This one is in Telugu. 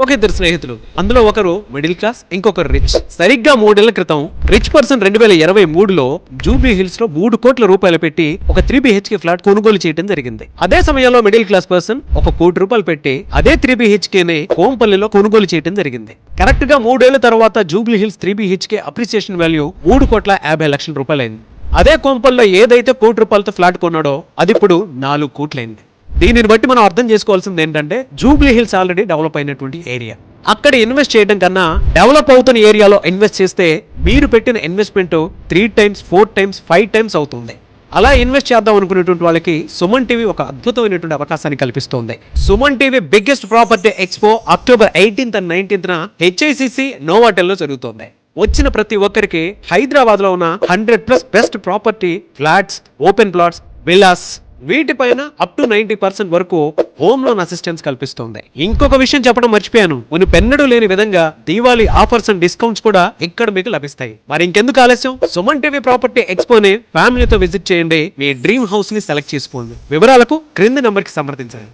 ఒక ఇద్దరు స్నేహితులు, అందులో ఒకరు మిడిల్ క్లాస్, ఇంకొకరు రిచ్. సరిగ్గా 3 ఏళ్ల క్రితం రిచ్ పర్సన్ 2023లో జూబ్లీ హిల్స్ లో 3 కోట్ల రూపాయలు పెట్టి ఒక 3 BHK ఫ్లాట్ కొనుగోలు చేయడం జరిగింది. అదే సమయంలో మిడిల్ క్లాస్ పర్సన్ 1 కోటి రూపాయలు పెట్టి అదే 3 BHK ని కోంపల్లిలో కొనుగోలు చేయడం జరిగింది. కరెక్ట్ గా 3 ఏళ్ల తర్వాత Jubilee hills 3 BHK appreciation value 3,50,00,000 రూపాయలైంది. అదే కోంపల్లిలో ఏదైతే కోటి రూపాయలతో ఫ్లాట్ కొన్నాడో అది ఇప్పుడు 4 కోట్లైంది. దీనిని బట్టి మనం అర్థం చేసుకోవాల్సింది ఏంటంటే జూబ్లీ హిల్స్ ఆల్రెడీ డెవలప్ అయినటువంటి ఏరియా. అక్కడ ఇన్వెస్ట్ చేయడం కన్నా డెవలప్ అవుతున్న ఏరియాలో ఇన్వెస్ట్ చేస్తే మీరు పెట్టిన ఇన్వెస్ట్మెంట్ 3 times 4 times 5 times అవుతుంది. అలా ఇన్వెస్ట్ చేద్దాం అనుకునేటువంటి వాళ్ళకి సుమన్ టీవీ ఒక అద్భుతమైనటువంటి అవకాశాన్ని కల్పిస్తోంది. Suman TV biggest property expo October 18th and 19th HICC Novotel లో జరుగుతోంది. వచ్చిన ప్రతి ఒక్కరికి హైదరాబాద్ లో ఉన్న 100+ best property flats, open plots, villas వీటిపైన అప్ టు 90% వరకు హోమ్ లోన్ అసిస్టెన్స్ కల్పిస్తుంది. ఇంకొక విషయం చెప్పడం మర్చిపోయాను, పెన్నడు లేని విధంగా దీవాళీ ఆఫర్స్ అండ్ డిస్కౌంట్స్ కూడా ఇక్కడ మీకు లభిస్తాయి. మరి ఇంకెందుకు ఆలస్యం, సుమన్ టీవీ ప్రాపర్టీ ఎక్స్పోని ఫ్యామిలీతో విజిట్ చేయండి. మీ డ్రీమ్ హౌస్ ని సెలెక్ట్ చేసుకోండి. వివరాలకు క్రింది నంబర్ కి సంప్రదించండి.